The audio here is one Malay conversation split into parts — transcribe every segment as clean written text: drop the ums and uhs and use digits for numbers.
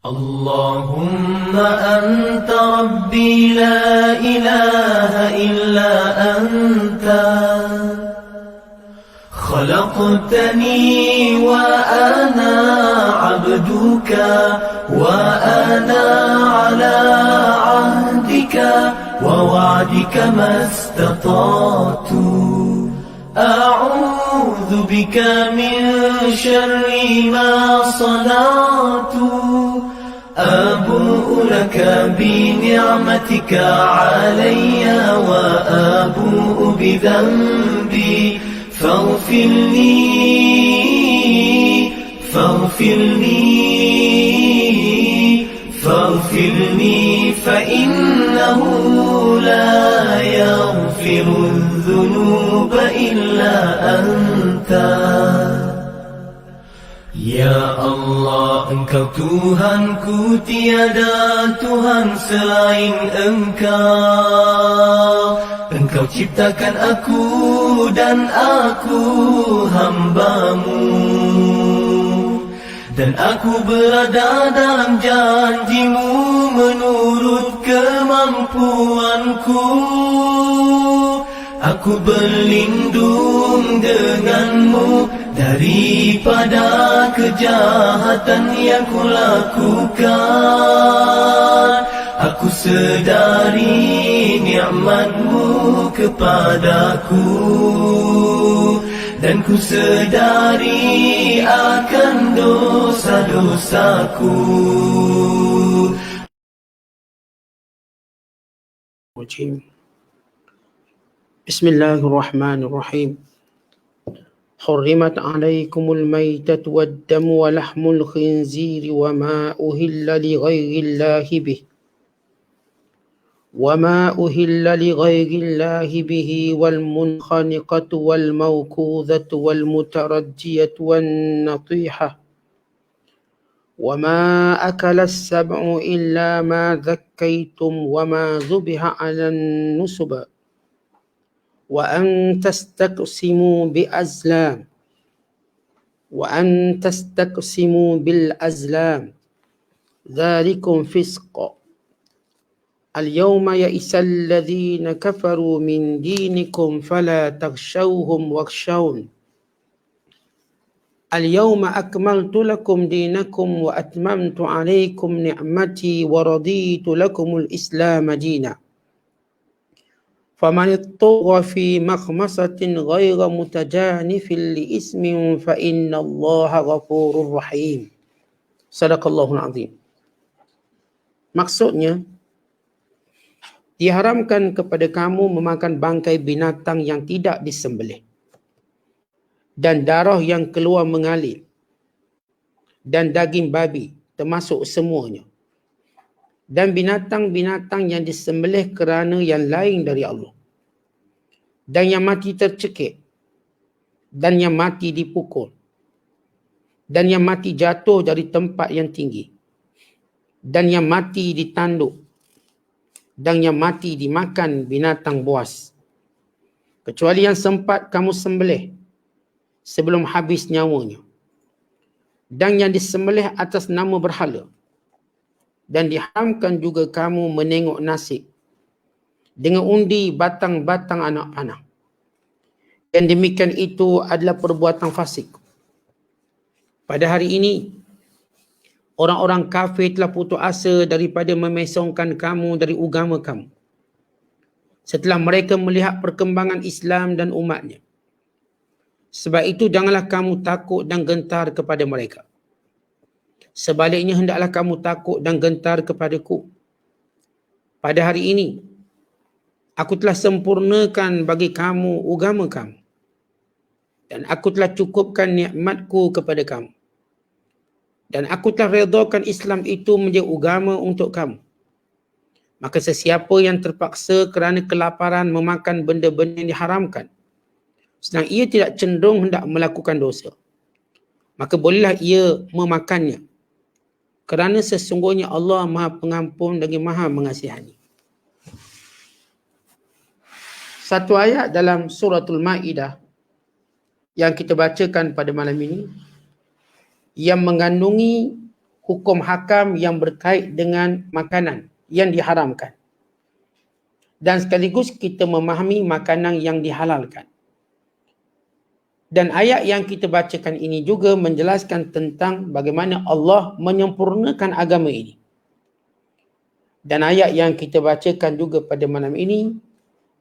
اللهم أنت ربي لا إله إلا أنت خلقتني وأنا عبدك وأنا على عهدك ووعدك ما استطعت أعوذ بك من شر ما صنعت أبوء لك بنعمتك علي وأبوء بذنبي فاغفر لي فإنه لا يغفر الذنوب إلا أنت. Ya Allah, Engkau Tuhanku, tiada Tuhan selain Engkau. Engkau ciptakan aku dan aku hamba-Mu, dan aku berada dalam janji-Mu menurut kemampuanku. Aku berlindung denganmu daripada kejahatan yang kulakukan. Aku sedari nikmat-Mu kepadaku, dan ku sedari akan dosa-dosaku. Bismillahirrahmanirrahim. حرمت عليكم الميتة والدم ولحم الخنزير وما أهل لغير الله به والمنخنقة والموقوذة والمتردية والنطيحة وما أكل السبع إلا ما ذكيتم وما ذبح على النصب وأن تستقسموا بالأزلام ذلكم فسق. اليوم يئس الذين كفروا من دينكم فلا تخشوهم واخشون. اليوم أكملت لكم دينكم وأتممت عليكم نعمتي ورضيت لكم الإسلام دينا. فمن اضطر في مخمصة غير متجانف لإثم فإن الله غفور رحيم. Sadaqallahul azim. Maksudnya, diharamkan kepada kamu memakan bangkai binatang yang tidak disembelih, dan darah yang keluar mengalir, dan daging babi, termasuk semuanya, dan binatang-binatang yang disembelih kerana yang lain dari Allah, dan yang mati tercekik, dan yang mati dipukul, dan yang mati jatuh dari tempat yang tinggi, dan yang mati ditanduk, dan yang mati dimakan binatang buas, kecuali yang sempat kamu sembelih sebelum habis nyawanya, dan yang disembelih atas nama berhala. Dan diharamkan juga kamu menengok nasib dengan undi batang-batang anak panah. Dan demikian itu adalah perbuatan fasik. Pada hari ini, orang-orang kafir telah putus asa daripada memesongkan kamu dari agama kamu, setelah mereka melihat perkembangan Islam dan umatnya. Sebab itu janganlah kamu takut dan gentar kepada mereka. Sebaliknya hendaklah kamu takut dan gentar kepadaku. Pada hari ini, aku telah sempurnakan bagi kamu agama kamu, dan aku telah cukupkan nikmatku kepada kamu, dan aku telah redakan Islam itu menjadi agama untuk kamu. Maka sesiapa yang terpaksa kerana kelaparan memakan benda-benda yang diharamkan, sedang ia tidak cenderung hendak melakukan dosa, maka bolehlah ia memakannya, kerana sesungguhnya Allah Maha Pengampun lagi Maha Mengasihani. Satu ayat dalam suratul Maidah yang kita bacakan pada malam ini yang mengandungi hukum hakam yang berkait dengan makanan yang diharamkan. Dan sekaligus kita memahami makanan yang dihalalkan. Dan ayat yang kita bacakan ini juga menjelaskan tentang bagaimana Allah menyempurnakan agama ini. Dan ayat yang kita bacakan juga pada malam ini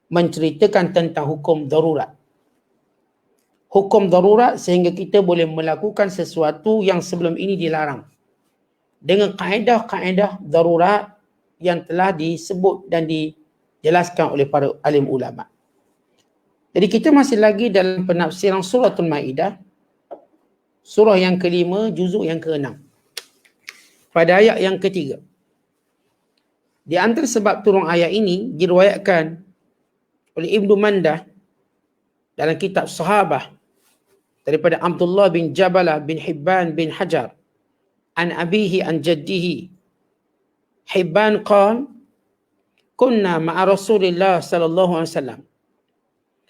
menceritakan tentang hukum darurat. Hukum darurat sehingga kita boleh melakukan sesuatu yang sebelum ini dilarang. Dengan kaedah-kaedah darurat yang telah disebut dan dijelaskan oleh para alim ulama. Jadi kita masih lagi dalam penafsiran suratul Maidah, surah yang kelima, juzuk yang ke-6. Pada ayat yang ketiga. Di antara sebab turun ayat ini diriwayatkan oleh Ibnu Mandah dalam kitab Sahabah daripada Abdullah bin Jabalah bin Hibban bin Hajar an abihi an jaddihi. Hibban qala kunna ma'a Rasulillah sallallahu alaihi wasallam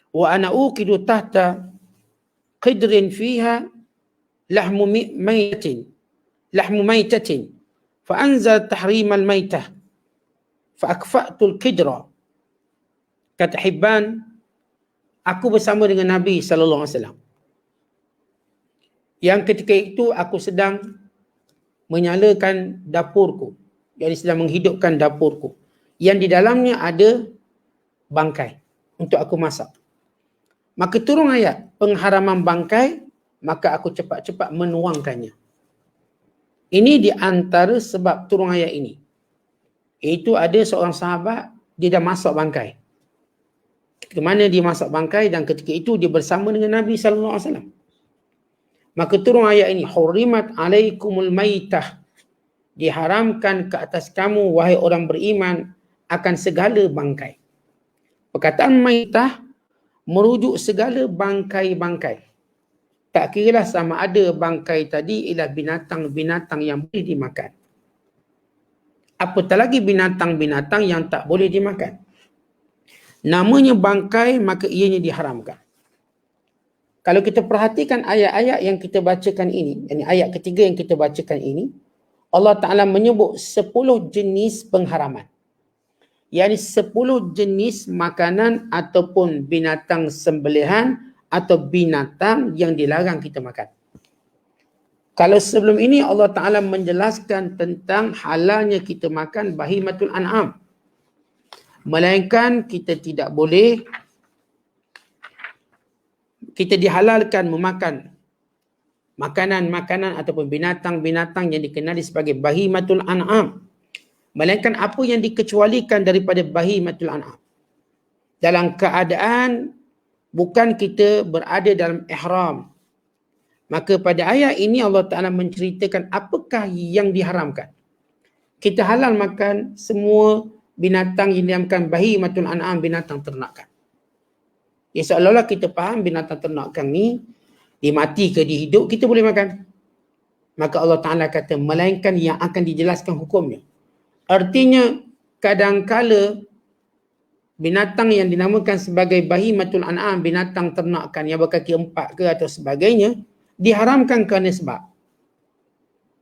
wa ana uqidu tahta qidrin fiha lahmu maitatin fa anzal tahrim al maitah fa akfa'tu al qidra. Kata Hibban, aku bersama dengan Nabi sallallahu alaihi wasallam. Yang ketika itu aku sedang menyalakan dapurku, yang sedang menghidupkan dapurku, yang di dalamnya ada bangkai untuk aku masak. Maka turun ayat pengharaman bangkai, maka aku cepat-cepat menuangkannya. Ini di antara sebab turun ayat ini. Iaitu ada seorang sahabat, dia dah masak bangkai. Ketika mana dia masak bangkai dan ketika itu dia bersama dengan Nabi SAW. Maka turun ayat ini, hurimat alaikumul maitah, diharamkan ke atas kamu wahai orang beriman akan segala bangkai. Perkataan maitah merujuk segala bangkai-bangkai. Tak kiralah sama ada bangkai tadi ialah binatang-binatang yang boleh dimakan, apatah lagi binatang-binatang yang tak boleh dimakan. Namanya bangkai, maka ianya diharamkan. Kalau kita perhatikan ayat-ayat yang kita bacakan ini, yakni ayat ketiga yang kita bacakan ini, Allah Ta'ala menyebut 10 jenis pengharaman. Yakni 10 jenis makanan ataupun binatang sembelihan atau binatang yang dilarang kita makan. Kalau sebelum ini Allah Ta'ala menjelaskan tentang halalnya kita makan bahimatul an'am. Melainkan kita tidak boleh, kita dihalalkan memakan makanan-makanan ataupun binatang-binatang yang dikenali sebagai bahimatul an'am. Melainkan apa yang dikecualikan daripada bahimatul an'am. Dalam keadaan bukan kita berada dalam ihram. Maka pada ayat ini Allah Ta'ala menceritakan apakah yang diharamkan. Kita halal makan semua binatang yang dinamakan bahimatul an'am, binatang ternakan. Ya, seolah-olah kita faham binatang ternakan ni, dia mati ke dia hidup, kita boleh makan. Maka Allah Ta'ala kata, melainkan yang akan dijelaskan hukumnya. Artinya, kadangkala binatang yang dinamakan sebagai bahimatul an'am, binatang ternakan yang berkaki 4 ke atau sebagainya, diharamkan kerana sebab.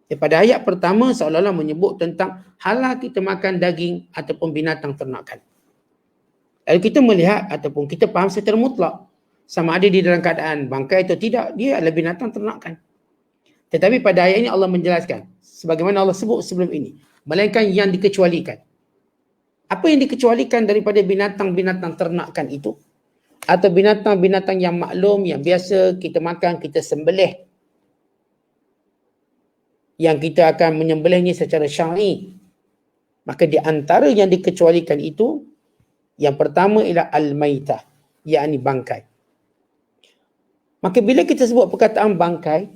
Pada ayat pertama seolah-olah menyebut tentang halal kita makan daging ataupun binatang ternakan. Lalu kita melihat ataupun kita faham secara mutlak sama ada di dalam keadaan bangkai atau tidak, dia adalah binatang ternakan. Tetapi pada ayat ini Allah menjelaskan sebagaimana Allah sebut sebelum ini, melainkan yang dikecualikan. Apa yang dikecualikan daripada binatang-binatang ternakan itu? Atau binatang-binatang yang maklum, yang biasa kita makan, kita sembelih, yang kita akan menyembelihnya secara syar'i. Maka di antara yang dikecualikan itu, yang pertama ialah al-maitah, yakni bangkai. Maka bila kita sebut perkataan bangkai,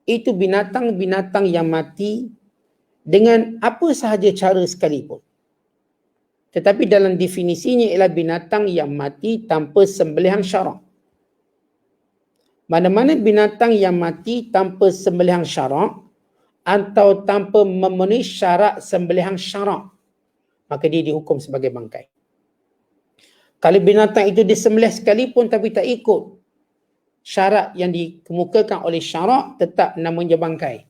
itu binatang-binatang yang mati dengan apa sahaja cara sekalipun. Tetapi dalam definisinya ialah binatang yang mati tanpa sembelihan syarak. Mana-mana binatang yang mati tanpa sembelihan syarak atau tanpa memenuhi syarat sembelihan syarak, maka dia dihukum sebagai bangkai. Kalau binatang itu disembelih sekalipun tapi tak ikut syarat yang dikemukakan oleh syarak, tetap namanya bangkai.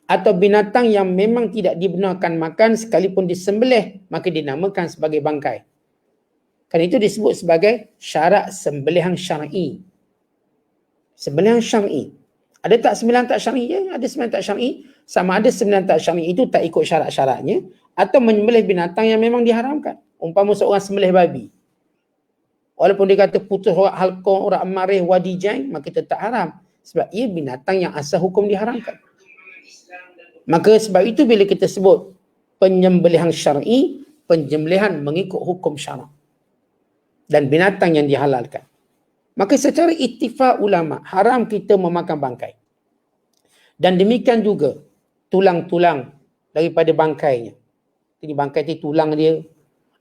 atau binatang yang memang tidak dibenarkan makan sekalipun disembelih, maka dinamakan sebagai bangkai. Kerana itu disebut sebagai syarat sembelihan syar'i. Sembelihan syar'i. Ada tak sembilan tak syar'i? Ya, ada sembilan tak syar'i. Sama ada sembilan tak syar'i itu tak ikut syarat-syaratnya atau menyembelih binatang yang memang diharamkan. Umpama seorang sembelih babi. Walaupun dia kata putus urat halqum, urat marih, wadi jain, maka tetap haram. Sebab ia binatang yang asal hukum diharamkan. Maka sebab itu bila kita sebut penyembelihan syar'i, penyembelihan mengikut hukum syarak dan binatang yang dihalalkan. Maka secara ittifaq ulama, haram kita memakan bangkai. Dan demikian juga tulang-tulang daripada bangkainya. Jadi bangkai itu tulang dia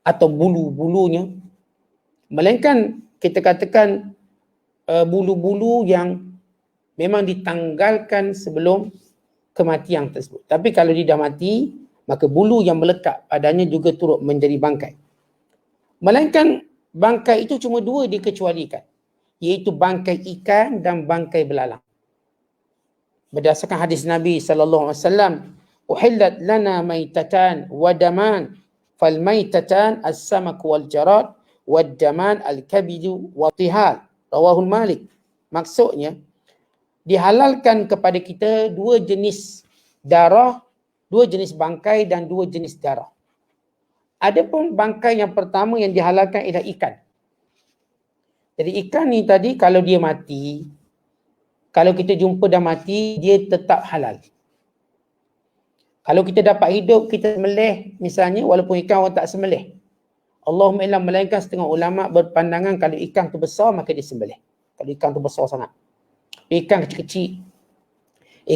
atau bulu-bulunya. Melainkan kita katakan bulu-bulu yang memang ditanggalkan sebelum kematian tersebut. Tapi kalau dia dah mati, maka bulu yang melekat padanya juga turut menjadi bangkai. Melainkan bangkai itu cuma dua dikecualikan, iaitu bangkai ikan dan bangkai belalang. Berdasarkan hadis Nabi SAW, uhillat lana maitatan wa daman, fal maitatan as-samak wal jarad, wad daman al-kabidu wa tihal. Rawahul Malik. Maksudnya, dihalalkan kepada kita dua jenis darah, dua jenis bangkai dan dua jenis darah. Adapun bangkai yang pertama yang dihalalkan ialah ikan. Jadi ikan ni tadi kalau dia mati, kalau kita jumpa dah mati, dia tetap halal. Kalau kita dapat hidup, kita sembelih misalnya, walaupun ikan orang tak sembelih. Allahumma illam, melainkan setengah ulama berpandangan kalau ikan tu besar, maka dia sembelih. Kalau ikan tu besar sangat. Ikan kecil-kecil,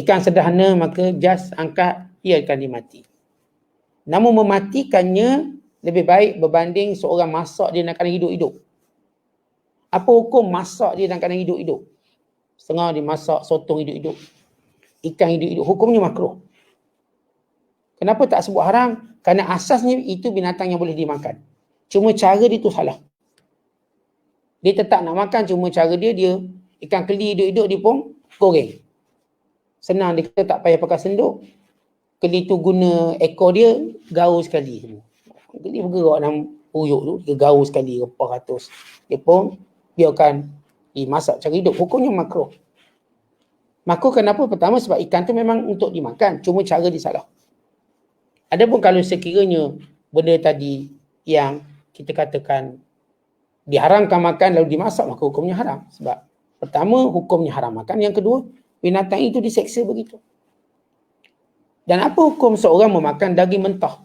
ikan sederhana, maka just angkat, ia akan dimati. Namun mematikannya lebih baik berbanding seorang masak dia nak kena hidup-hidup. Apa hukum masak dia nak kena hidup-hidup? Setengah dimasak sotong hidup-hidup, ikan hidup-hidup, hukumnya makruh. Kenapa tak sebut haram? Kerana asasnya itu binatang yang boleh dimakan. Cuma cara dia tu salah. Dia tetap nak makan, cuma cara dia ikan keli hidup-hidup dia pun goreng. Senang, dia kata tak payah pakai senduk. Keli tu guna ekor dia, gaul sekali semua. Keli bergerak dalam uyuk tu, dia gaul sekali, repah ratus. Dia pun biarkan dimasak cara hidup. Hukumnya makruh. Makruh kenapa? Pertama sebab ikan tu memang untuk dimakan, cuma cara dia salah. Adapun kalau sekiranya benda tadi yang kita katakan diharamkan makan lalu dimasak, maka hukumnya haram. Sebab pertama, hukumnya haram makan. Yang kedua, binatang itu diseksa begitu. Dan apa hukum seorang memakan daging mentah?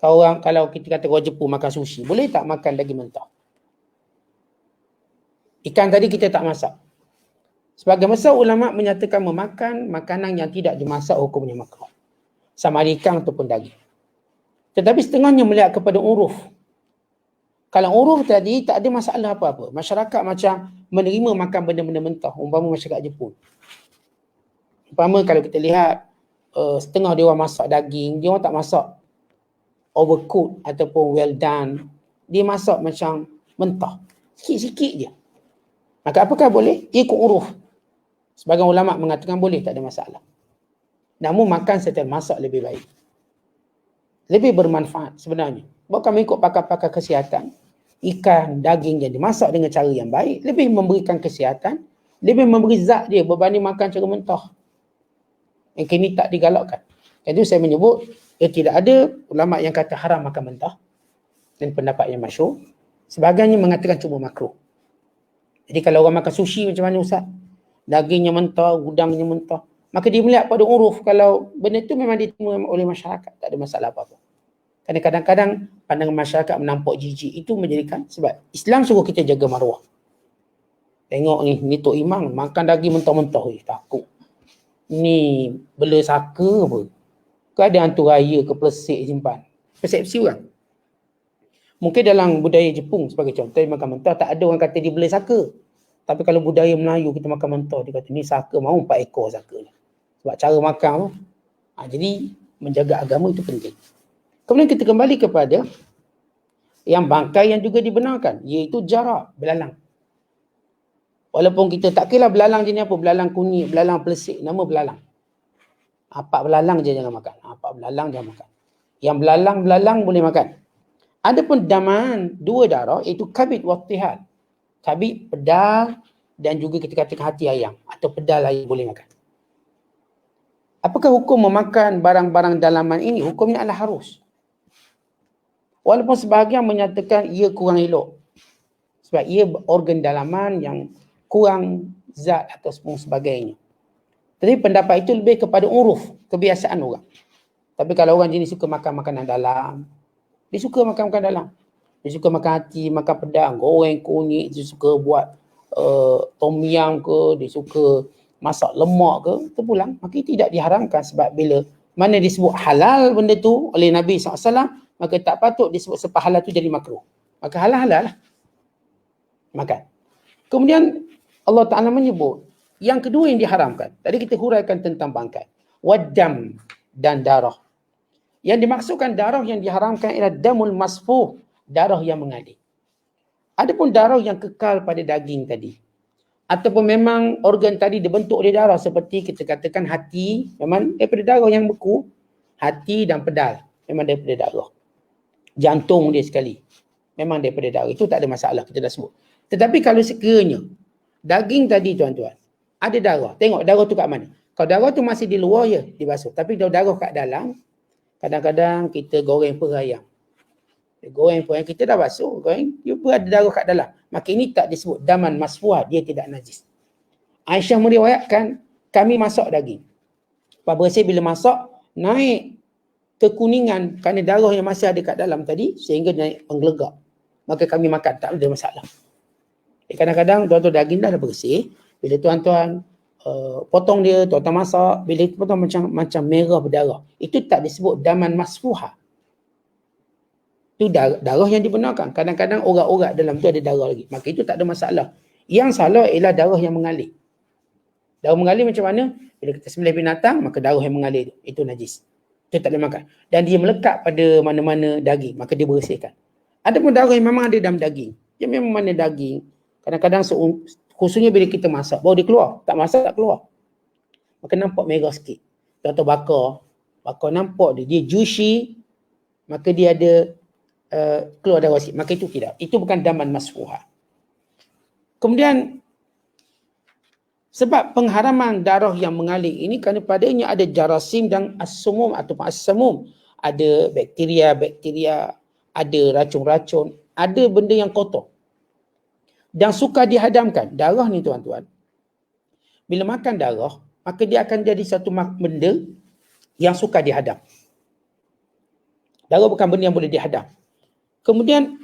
Kalau kita kata orang Jepun makan sushi, boleh tak makan daging mentah? Ikan tadi kita tak masak. Sebagai besar ulama menyatakan memakan makanan yang tidak dimasak hukumnya makruh. Sama ada ikan ataupun daging. Tetapi setengahnya melihat kepada uruf. Kalau uruf tadi tak ada masalah apa-apa. Masyarakat macam menerima makan benda-benda mentah. Umpama masyarakat Jepun. Umpama kalau kita lihat setengah dia orang masak daging, dia orang tak masak overcooked ataupun well done. Dia masak macam mentah. Sikit-sikit je. Maka apakah boleh? Ikut uruf. Sebagian ulama mengatakan boleh, tak ada masalah. Namun makan setelah masak lebih baik. Lebih bermanfaat sebenarnya. Bukan mengikut pakar-pakar kesihatan. Ikan, daging yang dimasak dengan cara yang baik lebih memberikan kesihatan, lebih memberi zat dia berbanding makan cara mentah. Yang kini tak digalakkan. Jadi saya menyebut tidak ada ulama yang kata haram makan mentah. Dan pendapat yang masyhur. Sebahagiannya mengatakan cuma makruh. Jadi kalau orang makan sushi macam mana Ustaz? Dagingnya mentah, udangnya mentah. Maka dia melihat pada uruf kalau benda itu memang diterima oleh masyarakat. Tak ada masalah apa-apa. Kerana kadang-kadang pandangan masyarakat menampak jijik. Itu menjadikan sebab Islam suruh kita jaga maruah. Tengok ni Tok Imam makan daging mentah-mentah. Takut. Ni bela saka apa? Ke ada hantu raya ke Persik simpan? Persepsi orang. Mungkin dalam budaya Jepun sebagai contoh makan mentah tak ada orang kata dia bela saka. Tapi kalau budaya Melayu kita makan mentah, dia kata ni saka, mau 4 ekor saka ni. Sebab cara makan tu. Jadi menjaga agama itu penting. Kemudian kita kembali kepada yang bangkai yang juga dibenarkan, iaitu jarak, belalang. Walaupun kita tak kira belalang jenis apa, belalang kunyit, belalang pelesik, nama belalang. Apak belalang je jangan makan. Apak belalang jangan makan. Yang belalang-belalang boleh makan. Adapun daman, dua darah iaitu kabid wa tihal. Kabid, pedal dan juga kita katakan hati ayam atau pedal ayam boleh makan. Apakah hukum memakan barang-barang dalaman ini? Hukumnya adalah harus. Walaupun sebahagian menyatakan ia kurang elok. Sebab ia organ dalaman yang kurang zat atau sebagainya. Tapi pendapat itu lebih kepada uruf, kebiasaan orang. Tapi kalau orang jenis suka makan makanan dalam, dia suka makan makanan dalam. Dia suka makan hati, makan pedang, goreng kunyit, dia suka buat tom yum ke, dia suka masak lemak ke, terpulang. Maka tidak diharamkan sebab bila mana disebut halal benda tu oleh Nabi SAW, maka tak patut disebut sebab halal tu jadi makruh. Maka halal-halal lah. Makan. Kemudian Allah Ta'ala menyebut yang kedua yang diharamkan. Tadi kita huraikan tentang bangkai. Wadam dan darah. Yang dimaksudkan darah yang diharamkan ialah damul masfuh, darah yang mengalir. Adapun darah yang kekal pada daging tadi, ataupun memang organ tadi dibentuk oleh darah seperti kita katakan hati, memang daripada darah yang beku, hati dan pedal memang daripada darah. Jantung dia sekali memang daripada darah, itu tak ada masalah, kita dah sebut. Tetapi kalau sekiranya daging tadi tuan-tuan ada darah, tengok darah tu kat mana. Kalau darah tu masih di luar ya dibasuh, tapi kalau darah kat dalam, kadang-kadang kita goreng perah ayam. Goreng perah ayam kita dah basuh, goreng, jumpa ada darah kat dalam. Maka ini tak disebut daman masfuah, dia tidak najis. Aisyah meriwayatkan, kami masak daging. Pak bersih bila masak, naik kekuningan kerana darah yang masih ada kat dalam tadi, sehingga naik penggelegak. Maka kami makan, tak ada masalah. Kadang-kadang tuan-tuan daging dah bersih, bila tuan-tuan potong dia, tuan-tuan masak, bila potong macam merah berdarah, itu tak disebut daman masfuha. Itu darah yang dibenarkan. Kadang-kadang orat-orat dalam tu ada darah lagi. Maka itu tak ada masalah. Yang salah ialah darah yang mengalir. Darah mengalir macam mana? Bila kita sembelih binatang, maka darah yang mengalir itu najis. Itu tak boleh makan. Dan dia melekat pada mana-mana daging, maka dia bersihkan. Ada pun darah yang memang ada dalam daging. Dia memang mana daging. Kadang-kadang khususnya bila kita masak, baru dia keluar. Tak masak, tak keluar. Maka nampak merah sikit. Contoh bakar nampak dia juicy, maka dia ada keluar darah sikit. Maka itu tidak. Itu bukan daman masfuha. Kemudian, sebab pengharaman darah yang mengalir ini kerana padanya ada jarasim dan as-sumum ataupun as-samum. Ada bakteria, ada racun-racun, ada benda yang kotor. Dan suka dihadamkan. Darah ni tuan-tuan, bila makan darah, maka dia akan jadi satu benda yang suka dihadam. Darah bukan benda yang boleh dihadam. Kemudian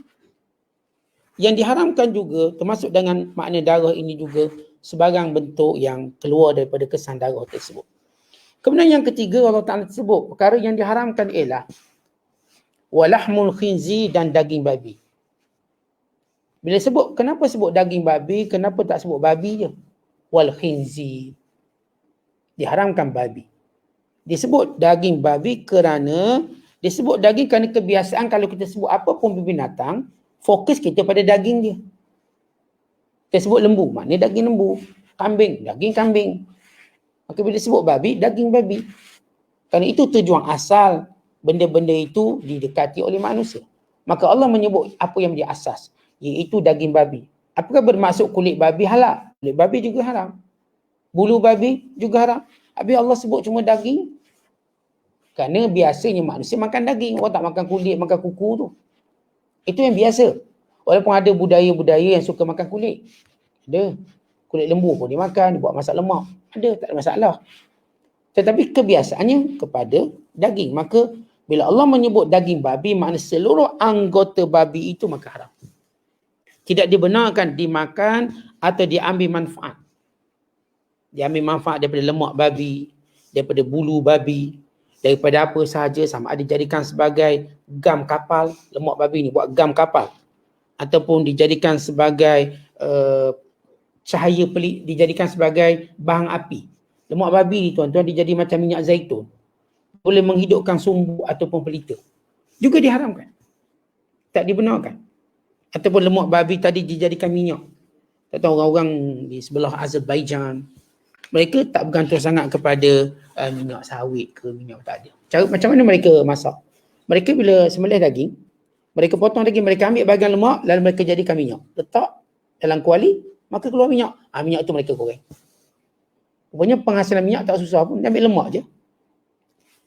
yang diharamkan juga termasuk dengan makna darah ini juga sebarang bentuk yang keluar daripada kesan darah tersebut. Kemudian yang ketiga Allah Ta'ala sebut perkara yang diharamkan ialah walahmul khinzi dan daging babi. Bila sebut, kenapa sebut daging babi, kenapa tak sebut babi je? Wal khinzi. Diharamkan babi. Disebut daging babi kerana disebut daging kerana kebiasaan kalau kita sebut apa pun binatang, fokus kita pada daging dia. Kita sebut lembu, maknanya daging lembu. Kambing, daging kambing. Maka bila sebut babi, daging babi. Kerana itu tujuan asal benda-benda itu didekati oleh manusia. Maka Allah menyebut apa yang dia asas, iaitu daging babi. Apakah bermaksud kulit babi halal? Kulit babi juga haram. Bulu babi juga haram. Habis Allah sebut cuma daging. Kerana biasanya manusia makan daging. Orang tak makan kulit, makan kuku tu. Itu yang biasa. Walaupun ada budaya-budaya yang suka makan kulit. Ada. Kulit lembu pun dia makan, dia buat masak lemak. Ada, tak ada masalah. Tetapi kebiasaannya kepada daging. Maka bila Allah menyebut daging babi, makna seluruh anggota babi itu maka haram. Tidak dibenarkan dimakan atau diambil manfaat. Diambil manfaat daripada lemak babi, daripada bulu babi, daripada apa sahaja, sama ada dijadikan sebagai gam kapal, lemak babi ni buat gam kapal, ataupun dijadikan sebagai cahaya pelik, dijadikan sebagai bahan api. Lemak babi ni tuan-tuan dijadi macam minyak zaitun, boleh menghidupkan sumbu ataupun pelita, juga diharamkan, tak dibenarkan. Ataupun lemak babi tadi dijadikan minyak. Tak tahu orang-orang di sebelah Azerbaijan, Mereka tak bergantung sangat kepada minyak sawit ke minyak, tak ada. Cara macam mana mereka masak? Mereka bila sembelih daging, mereka potong daging, mereka ambil bahagian lemak lalu mereka jadikan minyak. Letak dalam kuali, maka keluar minyak. Minyak tu mereka goreng. Rupanya penghasilan minyak tak susah pun, dia ambil lemak je.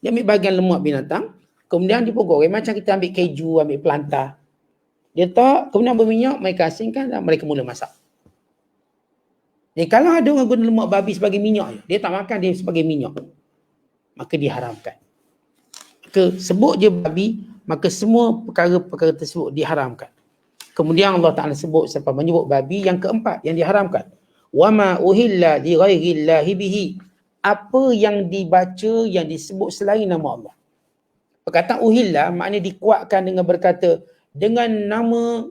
Dia ambil bahagian lemak binatang, kemudian dia pun goreng macam kita ambil keju, ambil pelantar. Dia letak, kemudian berminyak, mereka asingkan dan mereka mula masak. Jadi kalau ada orang guna lemak babi sebagai minyak, dia tak makan dia sebagai minyak, maka diharamkan. Maka sebut je babi, maka semua perkara-perkara tersebut diharamkan. Kemudian Allah Ta'ala sebut sampai menyebut babi yang keempat yang diharamkan. Wama uhilla li ghairillahi bihi. Apa yang dibaca yang disebut selain nama Allah. Perkataan uhilla maknanya dikuatkan dengan berkata dengan nama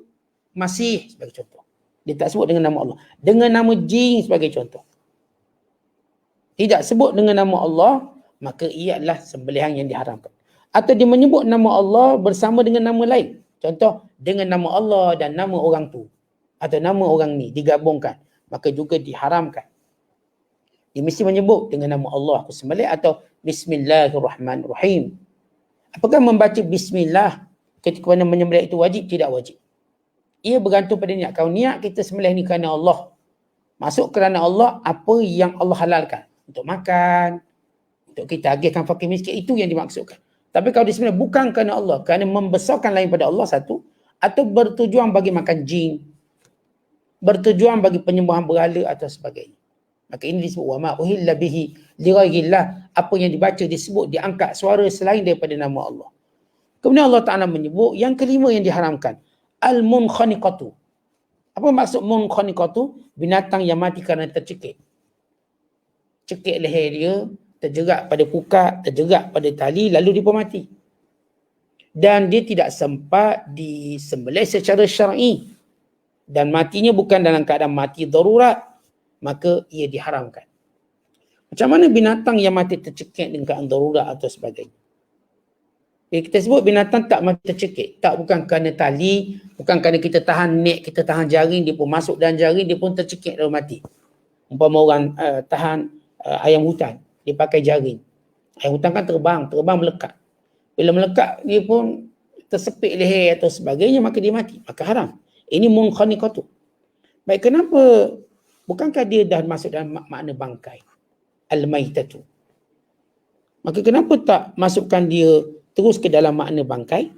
Masih sebagai contoh. Dia tak sebut dengan nama Allah. Dengan nama jin sebagai contoh. Tidak sebut dengan nama Allah, maka ia adalah sembelihan yang diharamkan. Atau dia menyebut nama Allah bersama dengan nama lain. Contoh, dengan nama Allah dan nama orang tu. Atau nama orang ni digabungkan. Maka juga diharamkan. Dia mesti menyebut dengan nama Allah aku sembelih atau Bismillahirrahmanirrahim. Apakah membaca Bismillah ketika mana menyembelih itu wajib? Tidak wajib. Ia bergantung pada niat. Kalau niat kita sembelih ni kerana Allah, masuk kerana Allah, apa yang Allah halalkan. Untuk makan, untuk kita agihkan fakir miskin, itu yang dimaksudkan. Tapi kalau disembelih bukan kerana Allah, kerana membesarkan lain pada Allah satu, atau bertujuan bagi makan jin, bertujuan bagi penyembahan berhala atau sebagainya. Maka ini disebut wama uhilla bihi li ghairillah. Apa yang dibaca disebut diangkat suara selain daripada nama Allah. Kemudian Allah Ta'ala menyebut yang kelima yang diharamkan. Al-munkhaniqatu. Apa maksud munkhaniqatu? Binatang yang mati kerana tercekik. Cekik leher dia, terjerat pada pukat, terjerat pada tali, lalu dia pun mati. Dan dia tidak sempat disembelih secara syar'i. Dan matinya bukan dalam keadaan mati darurat, maka ia diharamkan. Macam mana binatang yang mati tercekik dengan keadaan darurat atau sebagainya? Kita sebut binatang tak mati tercekik. Tak, bukan kerana tali, bukan kerana kita tahan nek, kita tahan jaring, dia pun masuk dalam jaring, dia pun tercekik lalu mati. Umpama orang tahan ayam hutan, dia pakai jaring. Ayam hutan kan terbang melekat. Bila melekat, dia pun tersepit leher atau sebagainya, maka dia mati. Maka haram. Ini munkhaniqatu. Baik, kenapa? Bukankah dia dah masuk dalam makna bangkai? Al-maitatu. Maka kenapa tak masukkan dia terus ke dalam makna bangkai?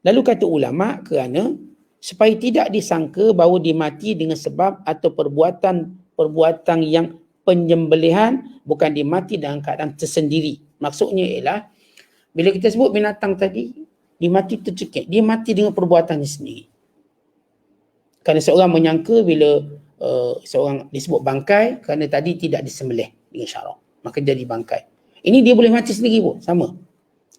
Lalu kata ulama, kerana supaya tidak disangka bahawa dia mati dengan sebab atau perbuatan yang penyembelihan, bukan dia mati dalam keadaan tersendiri. Maksudnya ialah bila kita sebut binatang tadi, dia mati tercekik, dia mati dengan perbuatannya sendiri. Kerana seorang menyangka bila seorang disebut bangkai kerana tadi tidak disembelih dengan syarak, maka jadi bangkai. Ini dia boleh mati sendiri pun, sama.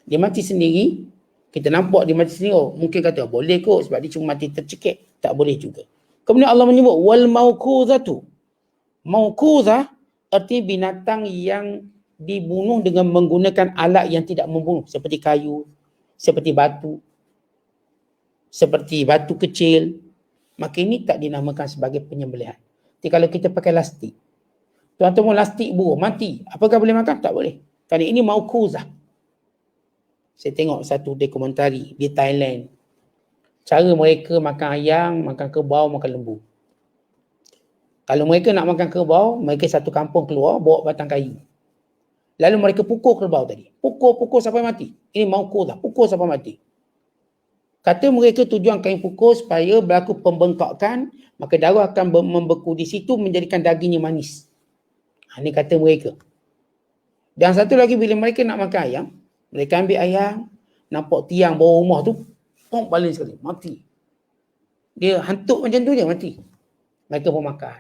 Dia mati sendiri, kita nampak dia mati sendiri, mungkin kata boleh kot sebab dia cuma mati tercekik. Tak boleh juga. Kemudian Allah menyebut wal mauquzatu. Mauquzah artinya binatang yang dibunuh dengan menggunakan alat yang tidak membunuh, seperti kayu, seperti batu kecil. Maka ini tak dinamakan sebagai penyembelihan. Jadi kalau kita pakai lastik, tuan-tuan lastik buruh, mati, apakah boleh makan? Tak boleh. Kerana ini mauquzah. Saya tengok satu dokumentari di Thailand. Cara mereka makan ayam, makan kerbau, makan lembu. Kalau mereka nak makan kerbau, mereka satu kampung keluar, bawa batang kayu. Lalu mereka pukul kerbau tadi. Pukul sampai mati. Ini mauquzah, pukul sampai mati. Kata mereka tujuan kain pukul supaya berlaku pembengkakan, maka darah akan membeku di situ menjadikan dagingnya manis. Ini kata mereka. Dan satu lagi, bila mereka nak makan ayam, mereka ambil ayam, nampak tiang bawah rumah tu, baling sekali, mati. Dia hantuk macam tu je, mati. Mereka pun makan.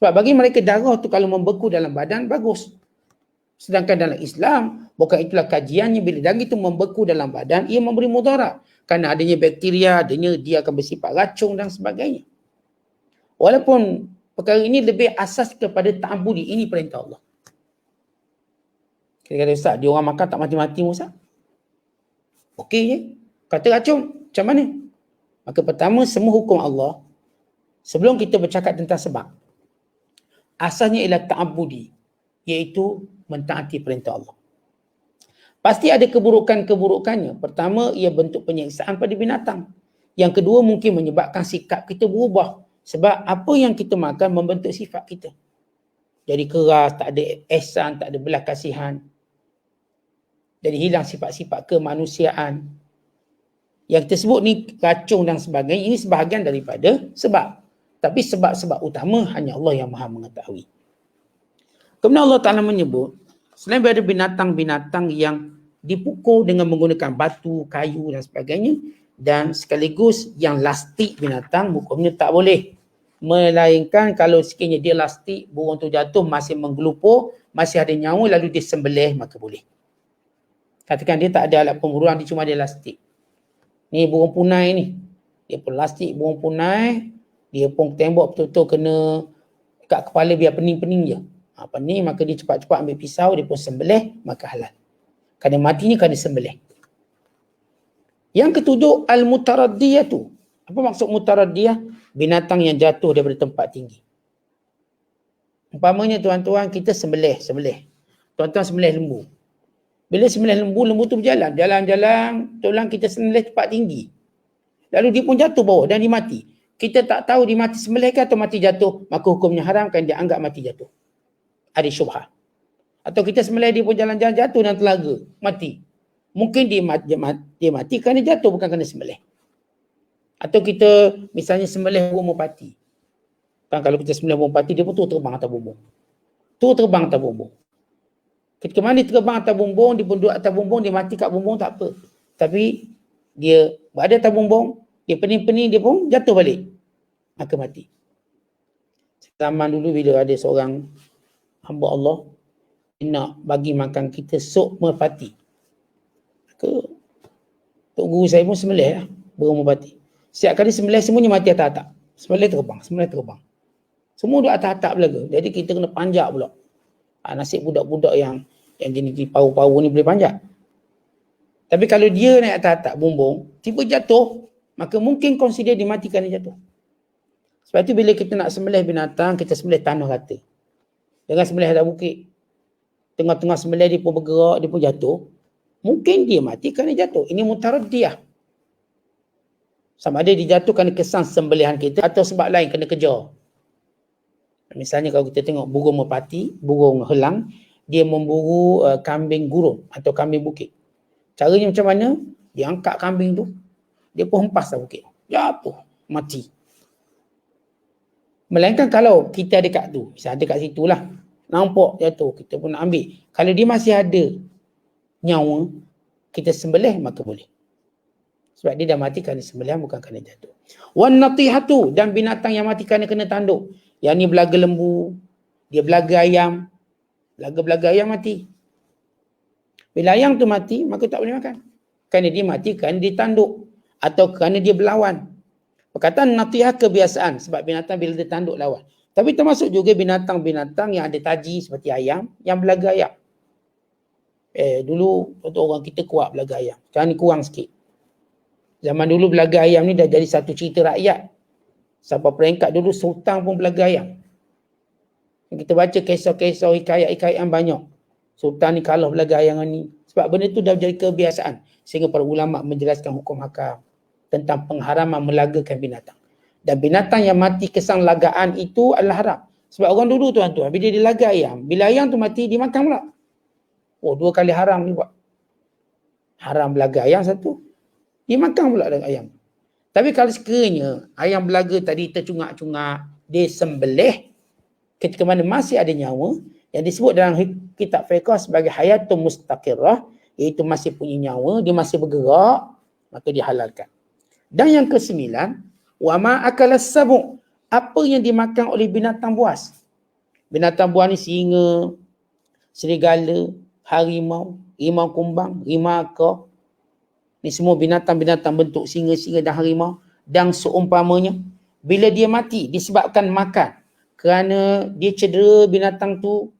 Sebab bagi mereka darah tu kalau membeku dalam badan, bagus. Sedangkan dalam Islam, bukan itulah kajiannya, bila daging itu membeku dalam badan, ia memberi mudarat. Kerana adanya bakteria, dia akan bersifat racun dan sebagainya. Walaupun perkara ini lebih asas kepada ta'abudi, ini perintah Allah. Kita kata, Ustaz, dia orang makan tak mati-mati, Ustaz? Okey je. Kata racun, macam mana? Maka pertama, semua hukum Allah, sebelum kita bercakap tentang sebab, Asalnya ialah ta'abudi, iaitu mentaati perintah Allah. Pasti ada keburukan-keburukannya. Pertama, ia bentuk penyiksaan pada binatang. Yang kedua, mungkin menyebabkan sikap kita berubah. Sebab apa yang kita makan membentuk sifat kita. Jadi keras, tak ada ihsan, tak ada belas kasihan. Jadi hilang sifat-sifat kemanusiaan. Yang kita sebut ni racun dan sebagainya, ini sebahagian daripada sebab. Tapi sebab-sebab utama hanya Allah yang Maha mengetahui. Kemudian Allah Ta'ala menyebut, selain daripada binatang-binatang yang dipukul dengan menggunakan batu, kayu dan sebagainya, dan sekaligus yang lastik binatang, hukumnya tak boleh. Melainkan kalau sekiranya dia lastik, burung tu jatuh, masih menggelupur, masih ada nyawa, lalu dia sembelih, maka boleh. Katakan dia tak ada alat pemburuan, dia cuma ada lastik. Ni burung punai ni. Dia pun lastik burung punai, dia pun tembok betul-betul kena kat kepala biar pening-pening je. Pening, maka dia cepat-cepat ambil pisau, dia pun sembelih, maka halal. Kerana matinya kerana sembelih. Yang ketujuh, al-mutaraddiyah tu. Apa maksud mutaraddiyah? Binatang yang jatuh daripada tempat tinggi. Umpamanya tuan-tuan, kita sembelih. Tuan-tuan sembelih lembu. Bila sembelih lembu tu berjalan. Jalan-jalan, tuan kita sembelih tempat tinggi. Lalu dia pun jatuh bawah dan dia mati. Kita tak tahu dia mati sembelih ke atau mati jatuh. Maka hukumnya haram kan dia anggap mati jatuh. Ada syubhah. Atau kita sembelih dia pun jalan-jalan jatuh dan telaga. Mati. Mungkin dia mati kerana jatuh bukan kerana sembelih. Atau kita misalnya sembelih burung merpati. Kan kalau kita sembelih burung merpati dia pun tu terbang atas bumbung. Ketika mana dia terbang atas bumbung, dia pun duduk atas bumbung, dia mati kat bumbung tak apa. Tapi dia berada atas bumbung, dia pening-pening, dia pun jatuh balik. Maka mati. Zaman dulu bila ada seorang hamba Allah, dia nak bagi makan kita sup merpati. Maka Tok Guru saya pun sembelih lah burung merpati. Setiap kali sembelih semuanya mati atas atap. Sembelih terbang. Semua duduk atas atap belaga. Jadi kita kena panjat pula. Nasib budak-budak yang jenis paru-paru ni boleh panjat. Tapi kalau dia naik atas atap bumbung, tiba jatuh, maka mungkin consider dimatikan dia jatuh. Sebab tu bila kita nak sembelih binatang, kita sembelih tanah rata. Jangan sembelih atas bukit. Tengah-tengah sembelih dia pun bergerak, dia pun jatuh. Mungkin dia mati kerana jatuh. Ini mutaraddiyah. Sama ada dia jatuh kerana kesan sembelihan kita atau sebab lain kena kejar. Misalnya kalau kita tengok burung merpati, burung helang, dia memburu kambing gurun atau kambing bukit. Caranya macam mana? Dia angkat kambing tu, dia pun hempas lah bukit. Jatuh, mati. Melainkan kalau kita ada kat tu, misalnya ada kat situ lah, nampak jatuh, kita pun nak ambil. Kalau dia masih ada nyawa, kita sembelih maka boleh. Sebab dia dah mati kerana sembelihan bukan kerana jatuh. Wan natihatu, dan binatang yang mati kerana kena tanduk. Yang ni belaga lembu, dia belaga ayam. Belaga ayam mati. Bila ayam tu mati, maka tak boleh makan. Kerana dia mati kerana dia tanduk. Atau kerana dia berlawan. Perkataan natihah kebiasaan. Sebab binatang bila dia tanduk lawan. Tapi termasuk juga binatang-binatang yang ada taji seperti ayam, yang belaga ayam. Dulu orang kita kuat belaga ayam. Sekarang ni kurang sikit. Zaman dulu belaga ayam ni dah jadi satu cerita rakyat. Sampai peringkat dulu sultan pun belaga ayam. Kita baca kisah-kisah hikayat-hikayat yang banyak. Sultan ni kalah belaga ayam ni. Sebab benda tu dah jadi kebiasaan. Sehingga para ulama menjelaskan hukum hakam tentang pengharaman melagakan binatang. Dan binatang yang mati kesan lagaan itu adalah haram. Sebab orang dulu tuan-tuan, bila dia laga ayam, bila ayam tu mati, dia makan pula. Oh, 2 kali haram ni buat. Haram belaga ayam satu. Dia makan pula dengan ayam. Tapi kalau sekiranya ayam belaga tadi tercungak-cungak, dia sembelih, ketika mana masih ada nyawa, yang disebut dalam kitab fiqh sebagai hayatun mustaqirrah, iaitu masih punya nyawa, dia masih bergerak, maka dihalalkan. Dan yang ke-9, wa ma akalas sabu', apa yang dimakan oleh binatang buas. Binatang buas ni singa, serigala, harimau, rimau kumbang, rimau akar. Ni semua binatang-binatang bentuk singa-singa dan harimau. Dan seumpamanya, bila dia mati disebabkan makan, kerana dia cedera binatang tu,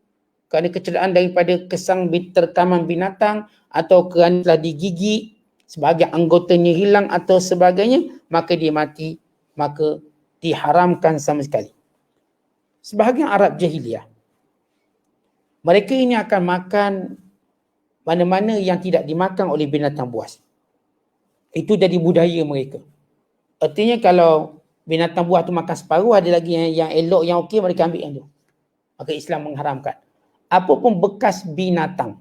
kerana kecederaan daripada kesang terkaman binatang, atau kerana telah digigit, sebagai anggotanya hilang atau sebagainya, maka dia mati, maka diharamkan sama sekali. sebahagian Arab jahiliah, mereka ini akan makan mana-mana yang tidak dimakan oleh binatang buas. Itu jadi budaya mereka. Artinya kalau binatang buas tu makan separuh, ada lagi yang elok, yang okey, mereka ambil yang tu. Maka Islam mengharamkan. Apapun bekas binatang,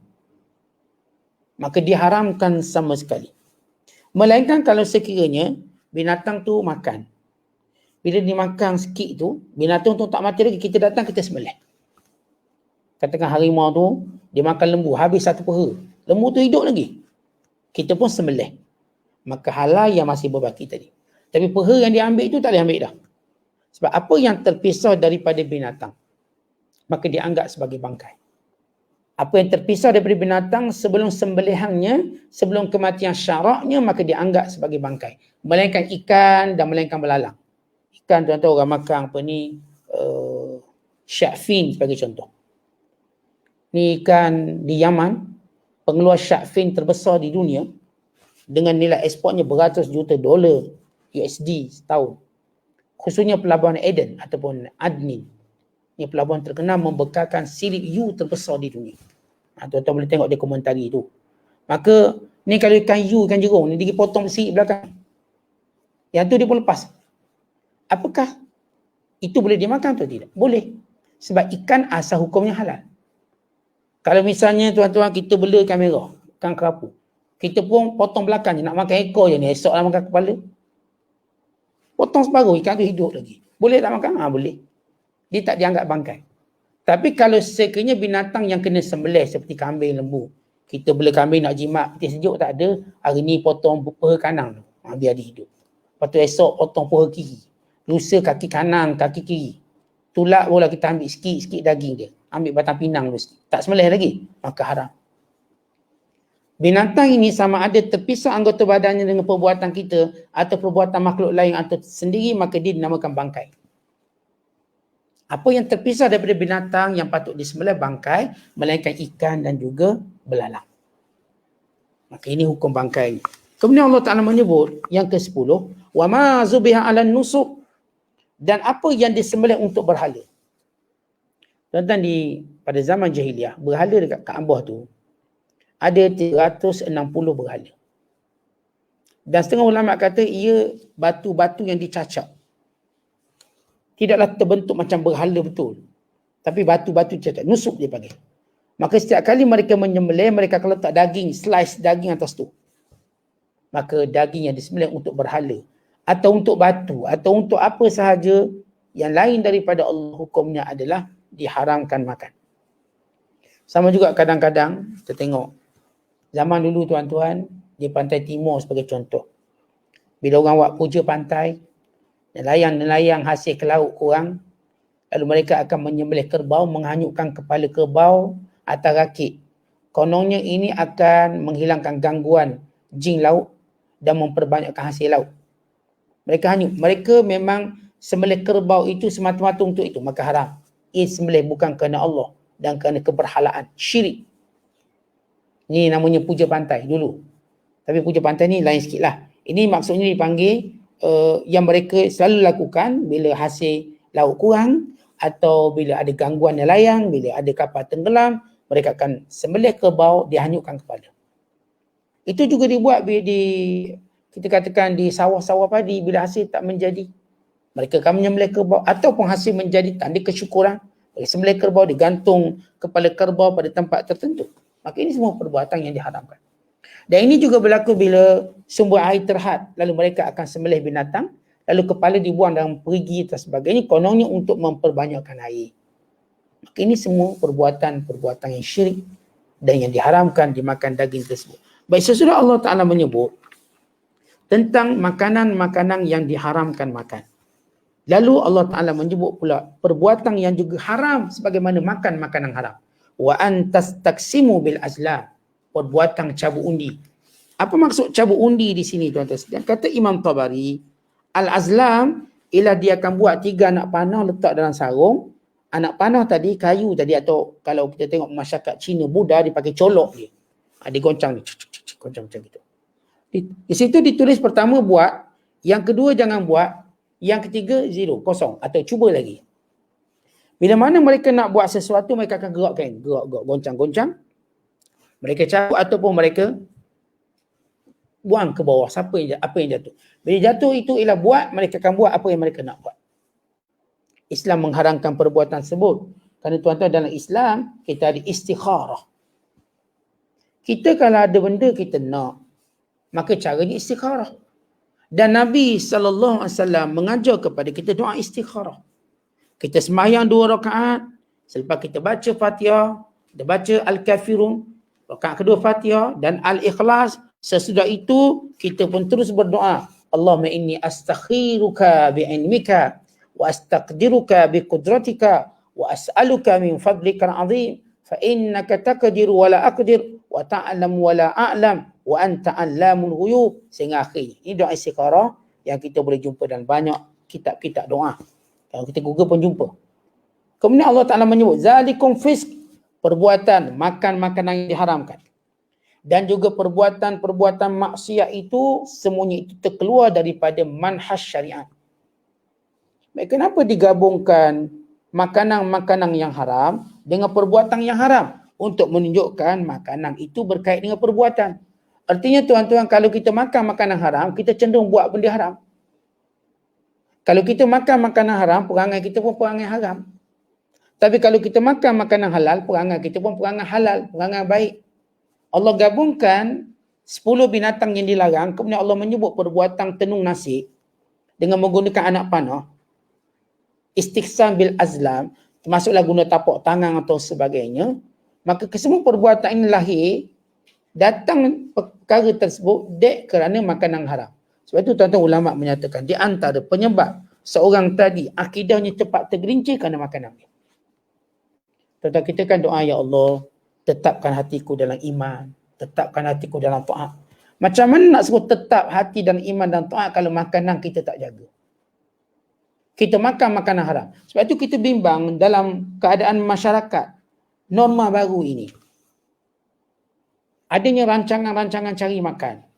maka diharamkan sama sekali. Melainkan kalau sekiranya binatang tu makan. Bila dimakan sikit tu, binatang tu tak mati lagi, kita datang, kita sembelih. Katakan harimau tu, dia makan lembu, habis satu peha. Lembu tu hidup lagi. Kita pun sembelih. Maka halal yang masih berbaki tadi. Tapi peha yang diambil itu tak boleh ambil dah. Sebab apa yang terpisah daripada binatang, maka dianggap sebagai bangkai. Apa yang terpisah daripada binatang sebelum sembelihannya, sebelum kematian syaraknya, maka dianggap sebagai bangkai. Melainkan ikan dan melainkan belalang. Ikan tuan-tuan orang makan apa ni, shark fin sebagai contoh. Ni ikan di Yaman, pengeluar shark fin terbesar di dunia dengan nilai ekspornya beratus juta dolar USD setahun. Khususnya pelabuhan Aden ataupun Adnin. Ini pelabuhan terkenal membekalkan sirip U terbesar di dunia. Tuan-tuan boleh tengok dokumentari tu. Maka ni kalau ikan U, ikan jerung ni dia potong sirip belakang. Yang tu dia pun lepas. Apakah itu boleh dimakan atau tidak? Boleh. Sebab ikan asal hukumnya halal. Kalau misalnya tuan-tuan kita bela ikan merah, ikan kerapu, kita pun potong belakang je, nak makan ekor je ni, esoklah makan kepala. Potong separuh, ikan tu hidup lagi. Boleh tak makan? Boleh. Dia tak dianggap bangkai. Tapi kalau sekiranya binatang yang kena sembelih seperti kambing, lembu, kita bela kambing nak jimat, peti sejuk tak ada, hari ni potong peha kanan tu, biar dia hidup. Lepas tu esok potong peha kiri. Lusa kaki kanan, kaki kiri. Tulak bola kita ambil sikit-sikit daging dia. Ambil batang pinang tu sikit. Tak sembelih lagi, maka haram. Binatang ini sama ada terpisah anggota badannya dengan perbuatan kita atau perbuatan makhluk lain atau sendiri, maka dia dinamakan bangkai. Apa yang terpisah daripada binatang yang patut disembelih bangkai, melainkan ikan dan juga belalang. Maka ini hukum bangkai. Kemudian Allah Ta'ala menyebut yang ke-10, wa ma zubiha 'alan nusuk, dan apa yang disembelih untuk berhala. Tuan-tuan, pada zaman jahiliah, berhala dekat Kaabah tu ada 360 berhala. Dan setengah ulama kata ia batu-batu yang dicacap. Tidaklah terbentuk macam berhala betul, tapi batu-batu dicacap, nusuk dia panggil. Maka setiap kali mereka menyembelih, mereka akan letak daging, slice daging atas tu. Maka daging yang disembelih untuk berhala atau untuk batu atau untuk apa sahaja yang lain daripada Allah, hukumnya adalah diharamkan makan. Sama juga kadang-kadang kita tengok zaman dulu tuan-tuan di pantai timur sebagai contoh. Bila orang buat puja pantai, nelayan-nelayan hasil ke laut kurang, lalu mereka akan menyembelih kerbau, menghanyutkan kepala kerbau atas rakit. Kononnya ini akan menghilangkan gangguan jin laut dan memperbanyakkan hasil laut. Mereka hanyut. Mereka memang sembelih kerbau itu semata-mata untuk itu, maka haram. Ia sembelih bukan kerana Allah dan kerana keberhalaan, syirik. Ni namanya puja pantai dulu. Tapi puja pantai ni lain sikit lah. Ini maksudnya dipanggil yang mereka selalu lakukan bila hasil laut kurang atau bila ada gangguan nelayan, bila ada kapal tenggelam, mereka akan sembelih kerbau, dihanyutkan kepala. Itu juga dibuat kita katakan di sawah-sawah padi, bila hasil tak menjadi, mereka akan menyembelih kerbau, ataupun hasil menjadi tanda kesyukuran, mereka sembelih kerbau, digantung kepala kerbau pada tempat tertentu. Maka ini semua perbuatan yang diharamkan. Dan ini juga berlaku bila sumber air terhad, lalu mereka akan sembelih binatang, lalu kepala dibuang dalam perigi dan sebagainya, kononnya untuk memperbanyakkan air. Maka ini semua perbuatan-perbuatan yang syirik dan yang diharamkan dimakan daging tersebut. Baik, sesudah Allah Ta'ala menyebut tentang makanan-makanan yang diharamkan makan, lalu Allah Ta'ala menyebut pula perbuatan yang juga haram sebagaimana makan makanan haram. Wa antastaksimu bil azlam, perbuatan cabut undi. Apa maksud cabut undi di sini tuan-tuan sekalian? Kata Imam Tabari, al-azlam ialah dia akan buat 3 anak panah letak dalam sarung. Anak panah tadi kayu tadi, atau kalau kita tengok masyarakat Cina Buddha dia pakai colok dia. Dia goncang ni, goncang macam gitu. Di situ ditulis pertama buat, yang kedua jangan buat, yang ketiga zero, kosong atau cuba lagi. Bila mana mereka nak buat sesuatu, mereka akan gerak, goncang-goncang. Mereka cabut ataupun mereka buang ke bawah apa yang jatuh. Bila jatuh itu ialah buat, mereka akan buat apa yang mereka nak buat. Islam mengharamkan perbuatan tersebut. Kerana tuan-tuan, dalam Islam kita ada istikharah. Kita kalau ada benda kita nak, maka caranya istikharah. Dan Nabi SAW mengajar kepada kita doa istikharah. Kita sembahyang 2 rakaat, selepas kita baca Fatihah, kita baca Al-Kafirun, rakaat kedua Fatihah dan Al-Ikhlas. Sesudah itu kita pun terus berdoa, Allahumma inni astakhiruka bi'ilmika wa astaqdiruka biqudratika wa as'aluka min fadlika al-azim fa innaka taqdiru wa la aqdir wa ta'lam wa la a'lam wa anta 'allamul ghuyub, sehingga akhirnya. Ini doa istikharah yang kita boleh jumpa dalam banyak kitab-kitab doa. Kalau kita Google pun jumpa. Kemudian Allah Ta'ala menyebut zalikum fisq, perbuatan makan makanan yang diharamkan. Dan juga perbuatan-perbuatan maksiat itu semuanya itu terkeluar daripada manhaj syariat. Baik, kenapa digabungkan makanan-makanan yang haram dengan perbuatan yang haram? Untuk menunjukkan makanan itu berkait dengan perbuatan. Artinya tuan-tuan, kalau kita makan makanan haram, kita cenderung buat benda haram. Kalau kita makan makanan haram, perangai kita pun perangai haram. Tapi kalau kita makan makanan halal, perangai kita pun perangai halal, perangai baik. Allah gabungkan 10 binatang yang dilarang, kemudian Allah menyebut perbuatan tenung nasi dengan menggunakan anak panah, istiqsam bil azlam, termasuklah guna tapak tangan atau sebagainya. Maka kesemua perbuatan ini lahir, datang perkara tersebut kerana makanan haram. Sebab itu tuan-tuan ulama menyatakan di antara penyebab seorang tadi akidahnya cepat tergelincir kerana makanan. Tuan-tuan, kita kan doa, ya Allah, tetapkan hatiku dalam iman, tetapkan hatiku dalam taat. Macam mana nak sebut tetap hati dan iman dan taat kalau makanan kita tak jaga? Kita makan makanan haram. Sebab itu kita bimbang dalam keadaan masyarakat norma baru ini. Adanya rancangan-rancangan cari makan.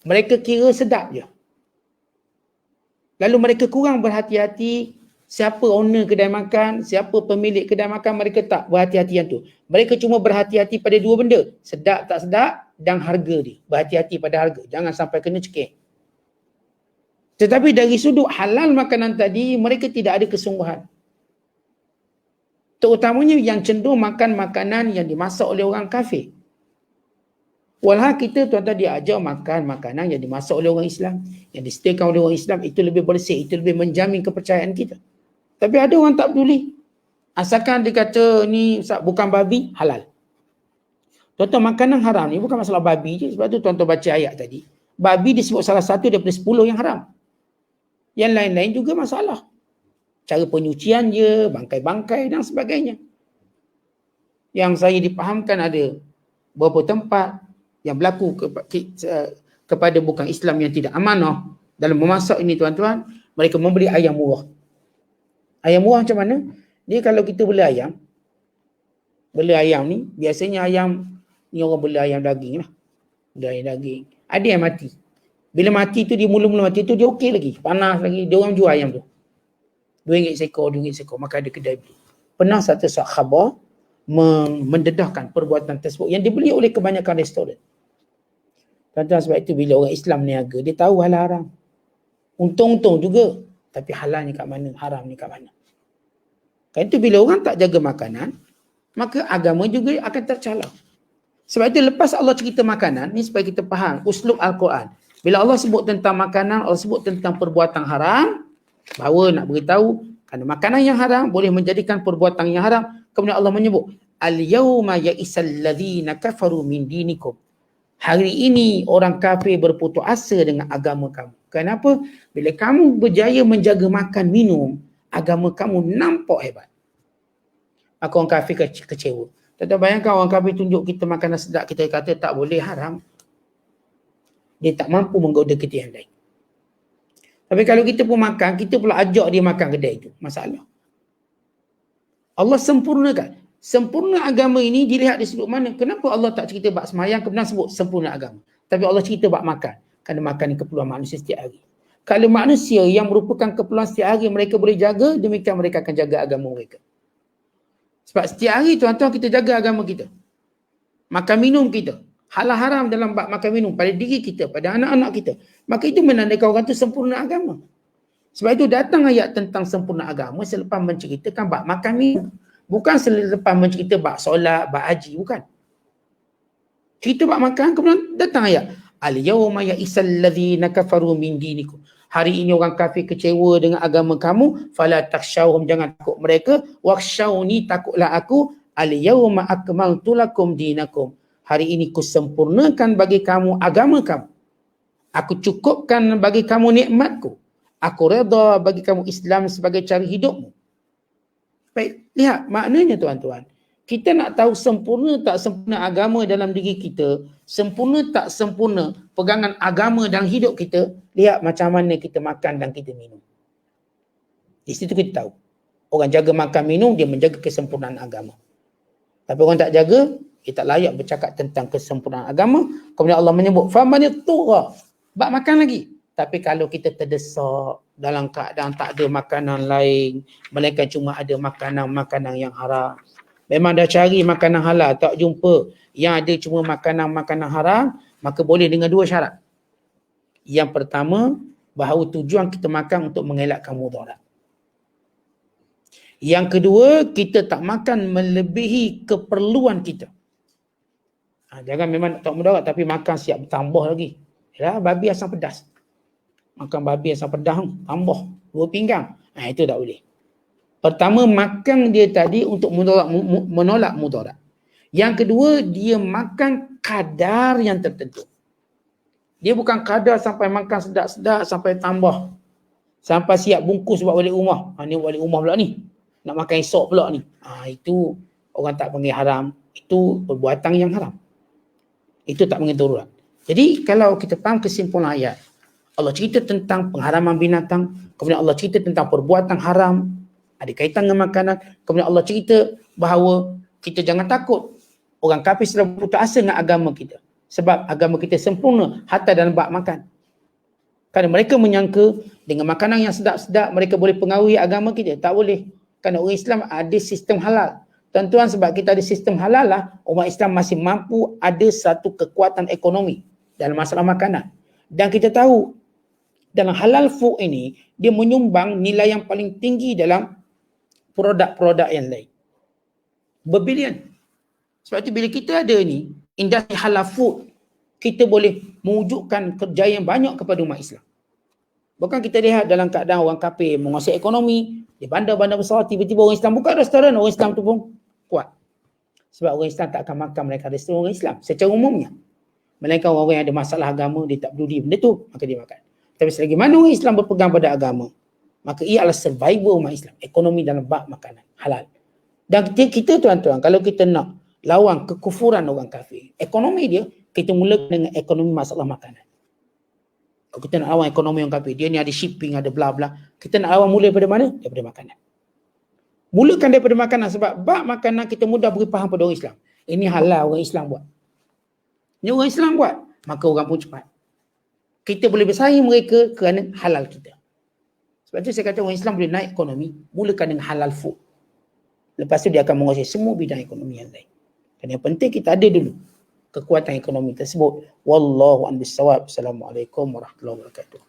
Mereka kira sedap je. Lalu mereka kurang berhati-hati siapa owner kedai makan, siapa pemilik kedai makan, mereka tak berhati-hati yang tu. Mereka cuma berhati-hati pada 2 benda, sedap tak sedap dan harga dia. Berhati-hati pada harga, jangan sampai kena cekik. Tetapi dari sudut halal makanan tadi, mereka tidak ada kesungguhan. Terutamanya yang cenderung makan makanan yang dimasak oleh orang kafir. Walau kita tuan-tuan diajar makan makanan yang dimasak oleh orang Islam, yang disediakan oleh orang Islam, itu lebih bersih, itu lebih menjamin kepercayaan kita. Tapi ada orang tak peduli. Asalkan dia kata ni bukan babi, halal. Tuan-tuan, makanan haram ni bukan masalah babi je. Sebab tu tuan-tuan baca ayat tadi. Babi disebut salah satu daripada 10 yang haram. Yang lain-lain juga masalah. Cara penyucian je, bangkai-bangkai dan sebagainya. Yang saya dipahamkan ada beberapa tempat yang berlaku kepada bukan Islam yang tidak amanah dalam memasak ini tuan-tuan, mereka membeli ayam murah. Ayam murah macam mana? Dia kalau kita beli ayam ni, biasanya ayam ni orang beli ayam daging lah. Beli ayam daging. Ada yang mati. Bila mati tu, dia mula-mula mati tu, dia okey lagi. Panas lagi. Dia orang jual ayam tu. RM2 seekor, RM2 seekor. Maka ada kedai beli. Pernah satu sahabat mendedahkan perbuatan tersebut yang dibeli oleh kebanyakan restoran. Tuan-tuan, sebab itu bila orang Islam niaga, dia tahu halal haram. Untung-untung juga. Tapi halal ni kat mana, haram ni kat mana. Kan itu bila orang tak jaga makanan, maka agama juga akan tercalar. Sebab itu lepas Allah cerita makanan, ni supaya kita faham uslub Al-Quran. Bila Allah sebut tentang makanan, Allah sebut tentang perbuatan haram, bahawa nak beritahu kerana makanan yang haram boleh menjadikan perbuatan yang haram. Kemudian Allah menyebut, al-yawma ya'isal ladzina kafaru min dinikum. Hari ini orang kafir berputus asa dengan agama kamu. Kenapa? Bila kamu berjaya menjaga makan minum, agama kamu nampak hebat. Maka orang kafir kecewa. Tuan-tuan bayangkan orang kafir tunjuk kita makanan sedap, kita kata tak boleh, haram. Dia tak mampu menggoda kita yang lain. Tapi kalau kita pun makan, kita pula ajak dia makan kedai itu. Masalah. Allah sempurnakan. Sempurna agama ini dilihat di sudut mana. Kenapa Allah tak cerita bab semayang, kemudian sebut sempurna agama. Tapi Allah cerita bab makan. Kerana makan ni keperluan manusia setiap hari. Kalau manusia yang merupakan keperluan setiap hari mereka boleh jaga, demikian mereka akan jaga agama mereka. Sebab setiap hari tuan-tuan kita jaga agama kita. Makan minum kita. Halal haram dalam bab makan minum pada diri kita, pada anak-anak kita. Maka itu menandakan orang itu sempurna agama. Sebab itu datang ayat tentang sempurna agama selepas menceritakan bab makan minum. Bukan selepas mencerita bab solat, bab haji. Bukan. Cerita bab makan, kemudian datang ayat. Al-yawma ya'isal ladzina kafaru min dinikum. Hari ini orang kafir kecewa dengan agama kamu. Fala takhshawhum, jangan takut mereka. Wakhshawni, takutlah aku. Al-yawma akmaltu lakum dinakum. Hari ini kusempurnakan bagi kamu agama kamu. Aku cukupkan bagi kamu nikmatku. Aku redha bagi kamu Islam sebagai cara hidupmu. Baik, lihat maknanya tuan-tuan. Kita nak tahu sempurna tak sempurna agama dalam diri kita, sempurna tak sempurna pegangan agama dalam hidup kita, lihat macam mana kita makan dan kita minum. Di situ kita tahu. Orang jaga makan minum, dia menjaga kesempurnaan agama. Tapi orang tak jaga, dia tak layak bercakap tentang kesempurnaan agama. Kemudian Allah menyebut, famanittura, bab makan lagi. Tapi kalau kita terdesak dalam keadaan tak ada makanan lain, melainkan cuma ada makanan-makanan yang haram. Memang dah cari makanan halal, tak jumpa. Yang ada cuma makanan-makanan haram, maka boleh dengan dua syarat. Yang pertama, bahawa tujuan kita makan untuk mengelakkan mudarat. Yang kedua, kita tak makan melebihi keperluan kita. Jangan memang tak mudarat tapi makan siap bertambah lagi. Ya, babi asam pedas. Makan babi asam pedas, tambah 2 pinggang. Itu tak boleh. Pertama, makan dia tadi untuk menolak mudarat. Yang kedua, dia makan kadar yang tertentu. Dia bukan kadar sampai makan sedap-sedap sampai tambah. Sampai siap bungkus buat balik rumah. Ni balik rumah pula ni. Nak makan esok pula ni. Itu orang tak panggil haram. Itu perbuatan yang haram. Itu tak panggil darurat. Jadi kalau kita faham kesimpulan ayat, Allah cerita tentang pengharaman binatang, kemudian Allah cerita tentang perbuatan haram, ada kaitan dengan makanan, kemudian Allah cerita bahawa kita jangan takut orang kafir sudah putus asa dengan agama kita. Sebab agama kita sempurna hatta dalam bab makan. Kerana mereka menyangka dengan makanan yang sedap-sedap mereka boleh pengaruhi agama kita. Tak boleh. Kerana orang Islam ada sistem halal. Tuan-tuan, sebab kita ada sistem halal lah, umat Islam masih mampu ada satu kekuatan ekonomi dalam masalah makanan. Dan kita tahu dalam halal food ini, dia menyumbang nilai yang paling tinggi dalam produk-produk yang lain. Berbilion. Sebab itu bila kita ada ni, industri halal food, kita boleh mewujudkan kerjaya yang banyak kepada umat Islam. Bukan kita lihat dalam keadaan orang kafir menguasai ekonomi, di bandar-bandar besar, tiba-tiba orang Islam buka restoran, orang Islam tu pun kuat. Sebab orang Islam tak akan makan mereka restoran orang Islam secara umumnya. Melainkan orang yang ada masalah agama, dia tak peduli benda tu, maka dia makan. Tapi selagi mana orang Islam berpegang pada agama, maka ia adalah survival umat Islam, ekonomi dalam bab makanan, halal. Dan kita tuan-tuan, kalau kita nak lawan kekufuran orang kafir, ekonomi dia, kita mulakan dengan ekonomi masalah makanan. Kalau kita nak lawan ekonomi orang kafir, dia ni ada shipping, ada bla bla. Kita nak lawan mula daripada mana? Daripada makanan. Mulakan daripada makanan, sebab bab makanan kita mudah beri faham pada orang Islam. Ini halal orang Islam buat. Ini orang Islam buat, maka orang pun cepat. Kita boleh bersaing mereka kerana halal kita. Sebab tu saya kata orang Islam boleh naik ekonomi, mulakan dengan halal food. Lepas tu dia akan menguasai semua bidang ekonomi yang lain. Dan yang penting kita ada dulu kekuatan ekonomi tersebut. Wallahu a'lam bissawab. Assalamualaikum warahmatullahi wabarakatuh.